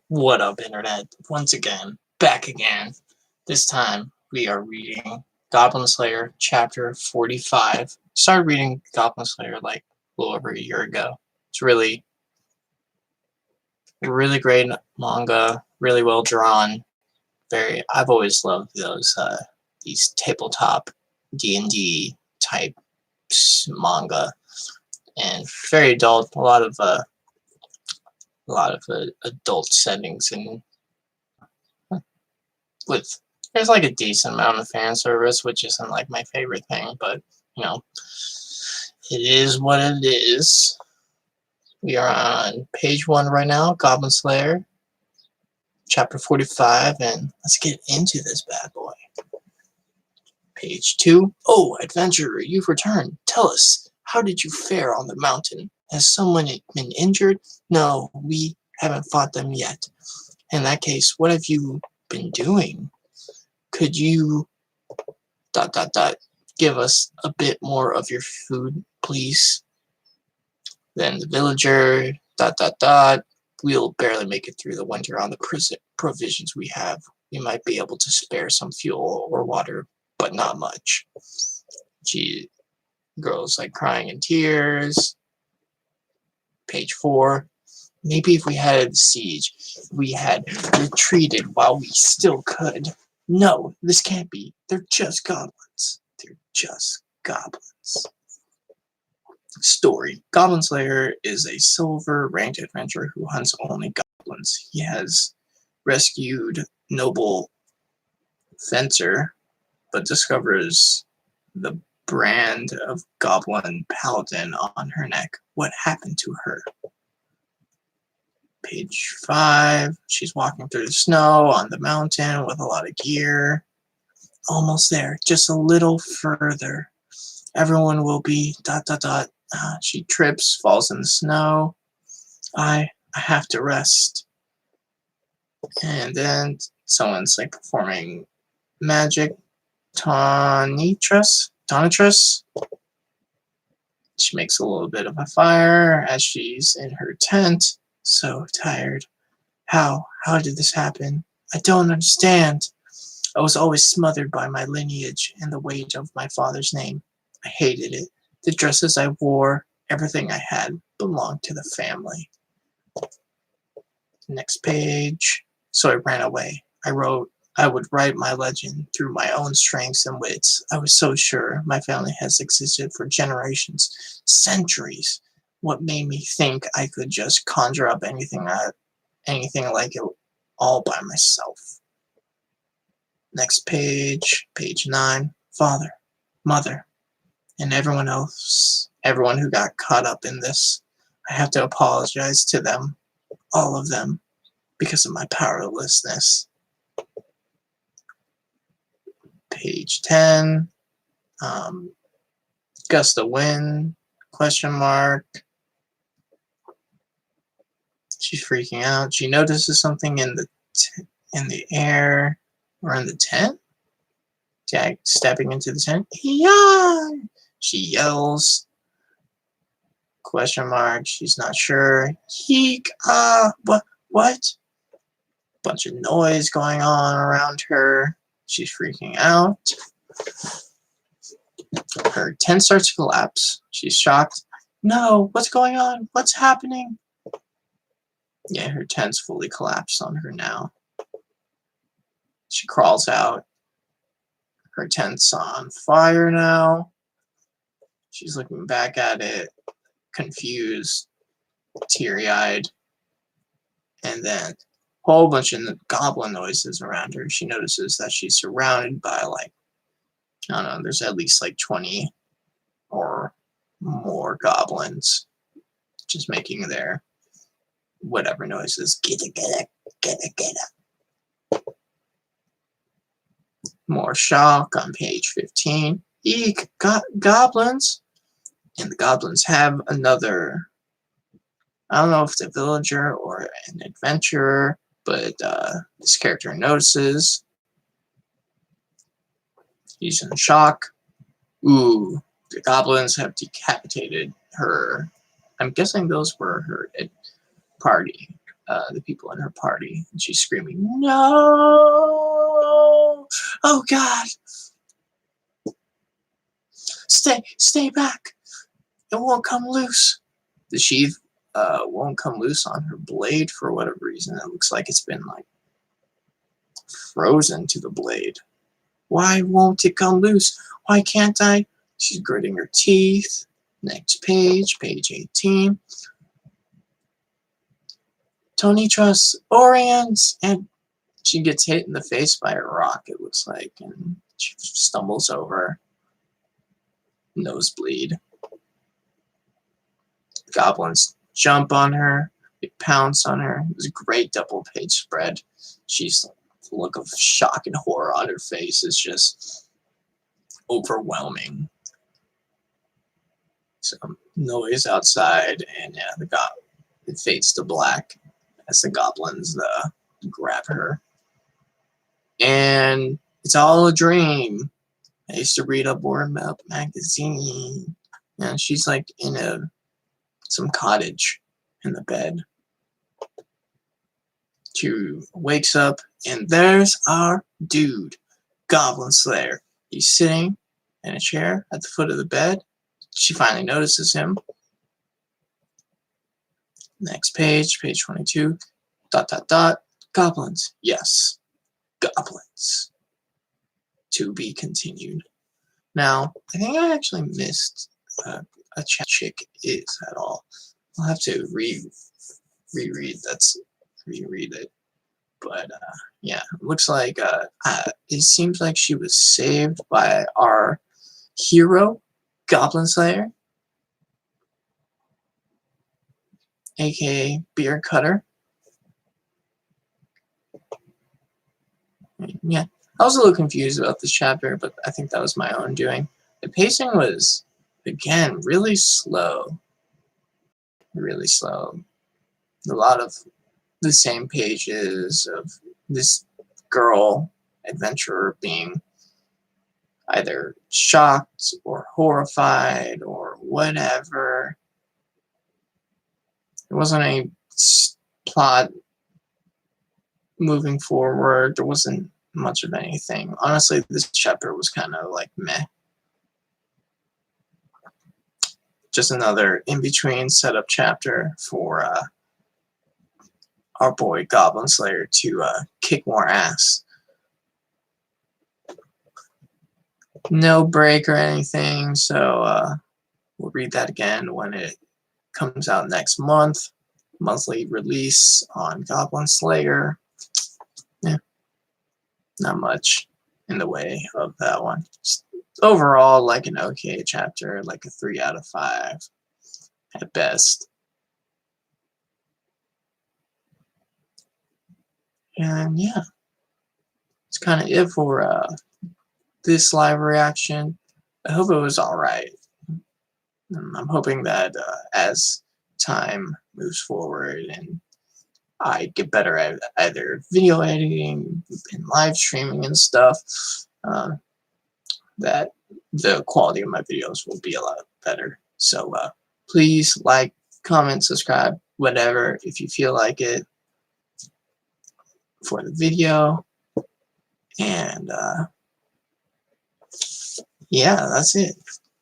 What up, Internet? Once again, back again. This time, we are reading Goblin Slayer, Chapter 45. Started reading Goblin Slayer like a little over a year ago. It's really great manga, really well drawn. I've always loved these tabletop D&D type manga, and very adult. A lot of adult settings and with there's like a decent amount of fan service, which isn't like my favorite thing, but you know, it is what it is. We are on page 1 right now, Goblin Slayer, chapter 45, and let's get into this bad boy. Page 2. Oh, adventurer, you've returned. Tell us, how did you fare on the mountain? Has someone been injured? No, we haven't fought them yet. In that case, what have you been doing? Could you ... give us a bit more of your food, please? Then the villager ... we'll barely make it through the winter on the provisions we have. We might be able to spare some fuel or water, but not much. She girl's like crying in tears. Page 4. Maybe if we had siege, we had retreated while we still could. No, this can't be. They're just goblins. They're just goblins. Story. Goblin Slayer is a silver-ranked adventurer who hunts only goblins. He has rescued noble fencer, but discovers the brand of goblin paladin on her neck. What happened to her? Page 5. She's walking through the snow on the mountain with a lot of gear. Almost there. Just a little further. Everyone will be ... She trips, falls in the snow. I have to rest. And then someone's like performing magic. Tonitrus. She makes a little bit of a fire as she's in her tent. So tired. How did this happen? I don't understand. I was always smothered by my lineage and the weight of my father's name. I hated it. The dresses I wore, everything I had belonged to the family. Next page. So I ran away. I would write my legend through my own strengths and wits. I was so sure my family has existed for generations, centuries. What made me think I could just conjure up anything like it all by myself? Next page, page 9. Father, mother, and everyone who got caught up in this. I have to apologize to them, all of them, because of my powerlessness. Page 10. Gust of wind, ? She's freaking out. She notices something in the air or in the tent. Jack stepping into the tent. Yeah! She yells. ? She's not sure. Heek! What? Bunch of noise going on around her. She's freaking out. Her tent starts to collapse. She's shocked. No, what's going on? What's happening? Yeah, her tent's fully collapsed on her now. She crawls out. Her tent's on fire now. She's looking back at it, confused, teary-eyed, and then a whole bunch of goblin noises around her. She notices that she's surrounded by I don't know, there's at least 20 or more goblins just making their whatever noises. Get it. More shock on page 15. Eek, goblins! And the goblins have another, I don't know if it's a villager or an adventurer, but this character notices. He's in shock. Ooh, the goblins have decapitated her. I'm guessing those were her party the people in her party, and she's screaming, "No! Oh God! Stay back! It won't come loose." The sheath won't come loose on her blade for whatever reason. It looks like it's been like frozen to the blade. Why won't it come loose? Why can't I? She's gritting her teeth. Next page, page 18. Tony trusts Orions, and she gets hit in the face by a rock, it looks like, and she stumbles over. Nosebleed. Goblins jump on her. They pounce on her. It was a great double page spread. She's the look of shock and horror on her face is just overwhelming. Some noise outside, and yeah, it fades to black as the goblins grab her. And it's all a dream. I used to read a Board Map magazine. And she's like in some cottage in the bed. She wakes up, and there's our dude, Goblin Slayer. He's sitting in a chair at the foot of the bed. She finally notices him. Next page, page 22. ... Goblins. Yes, goblins. To be continued. Now, I think I actually missed a chick is at all. I'll have to reread it. But yeah, it looks like it seems like she was saved by our hero, Goblin Slayer, aka Beard Cutter. Yeah, I was a little confused about this chapter, but I think that was my own doing. The pacing was, again, really slow. Really slow. A lot of the same pages of this girl adventurer being either shocked or horrified or whatever. There wasn't any plot moving forward. There wasn't much of anything. Honestly, this chapter was kind of like meh. Just another in-between setup chapter for our boy Goblin Slayer to kick more ass. No break or anything, so we'll read that again when it comes out next month. Monthly release on Goblin Slayer. Yeah, not much in the way of that one. Just overall, like an okay chapter, like a 3 out of 5 at best. And yeah, it's kind of it for this live reaction. I hope it was alright. I'm hoping that as time moves forward and I get better at either video editing and live streaming and stuff, that the quality of my videos will be a lot better. So please like, comment, subscribe, whatever, if you feel like it, for the video. And yeah, that's it.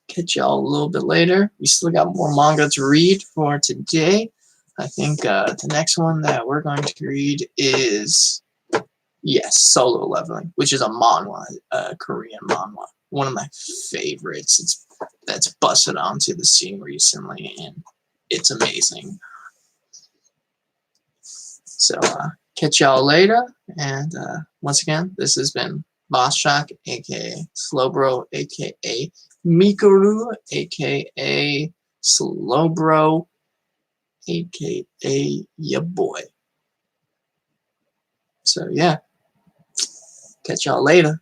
Catch y'all a little bit later. We still got more manga to read for today. I think the next one that we're going to read is, yes, Solo Leveling, which is a manhwa, Korean manhwa. One of my favorites. That's busted onto the scene recently, and it's amazing. So catch y'all later, and once again, this has been Boss Shock, aka Slowbro, aka Mikoru, aka Slowbro, aka ya boy. So yeah, catch y'all later.